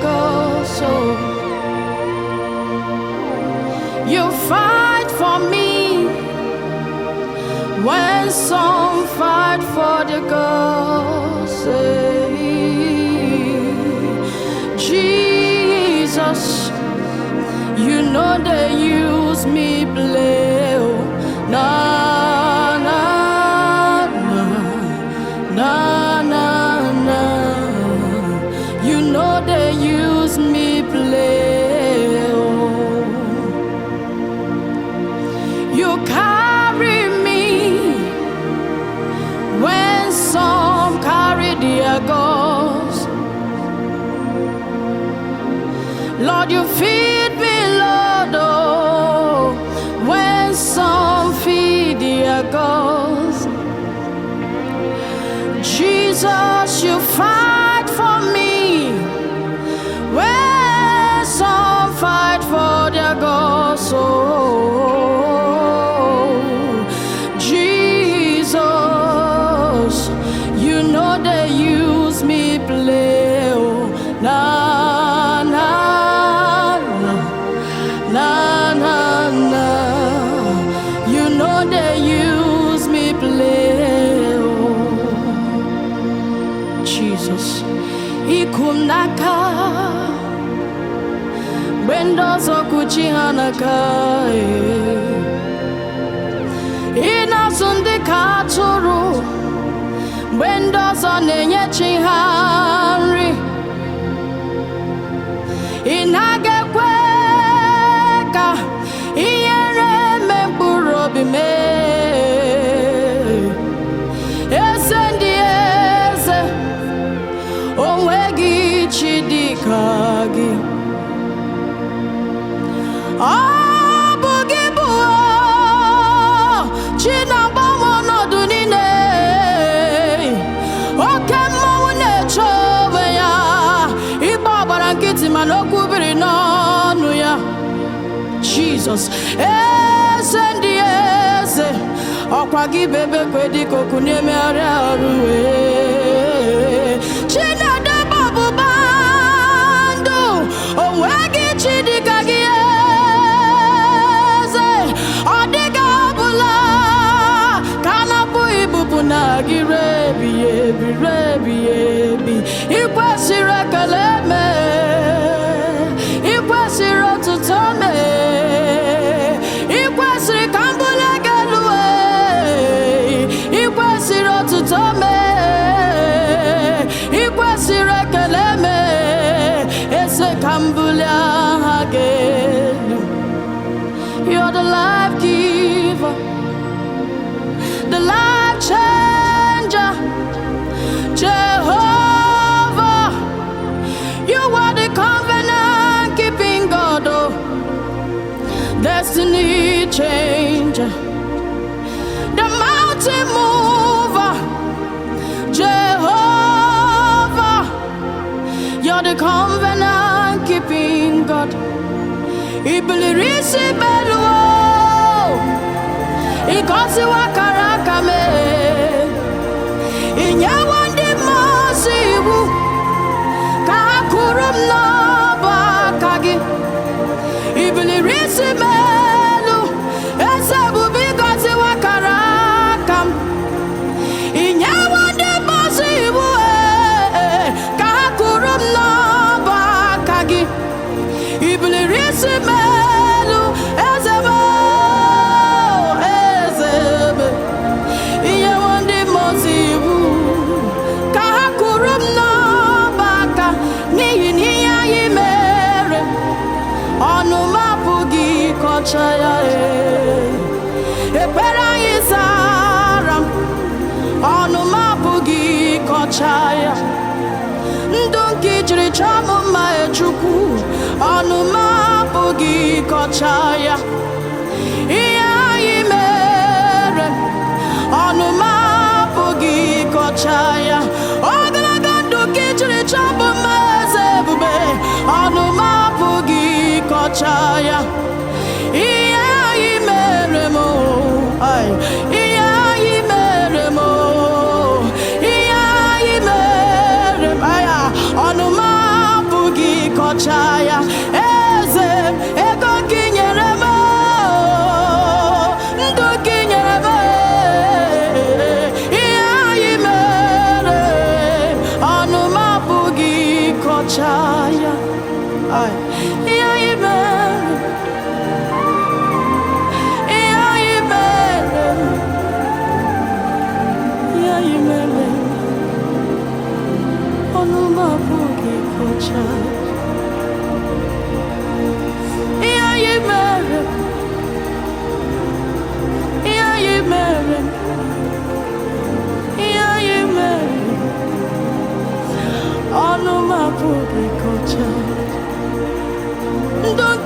goes. You fight for me when some fight for the cause. Jesus, you know they use me play. Na na na na na na. You know they use me play. You carry me when some carry their goals. Lord, you feed me, Lord, oh, when some feed their goals. Jesus, you fight for me when some fight for their goals. Oh, Jesus, you know they use me play. Oh, na na na na na. You know they use me play. Oh, Jesus, ikunaka bendozo kuchihanaka inasunde katuru bendozo nenye chihanri inagekweka iyere memburobi me esendieze onwegi chidikagi abugibu chinabamo nodunine oke mmanwu na-echowe ya ịgba ọbara nkịtị mana okwu biri n'ọnụ ya. Jesus, eze ndị eze ọkwa gị bebe kwedika okwu na-emegharị arụ Chinedebe ọbụba ndụ onweghị chi dịka gị eze ọ dịghị ọbụla ka a na-apụghị ibupụ na gị rebighị ebi rebighị ebi. Ị kwesịrị ekele mee, ị kwesịrị otuto mee, ị kwesịrị ka m bulie gị elu, ị kwesịrị otuto mee, ị kwesịrị ekele mee, ese ka m bulie aha gị elu. You're the life giver, the life changer, Jehovah. You are the covenant keeping God, oh, destiny changer, the mountain mover, Jehovah. You're the covenant keeping God. Ibuliri Isim, ikosi wakaraka me inyewa ndi mosi iwu ka kurum n'ọba aka gị. Ibuliri Isim eze ebube ikosi wakaraka m inyewa ndi mosi iwu ka kurum n'ọba aka gị. Ibuliri Isim Chaya epera isara onu mapugi kochaya ndonki jiri chamu ma echuku onu mapugi kochaya iya imere onu mapugi kochaya ogalaga ndonki jiri chamu ma ezebube onu mapugi kochaya. kochaya eze ego kinyerema ndo kinyerema iyayimere anuma bugi kochaya ay iyayimere iyayimere anuma bugi kochaya Don't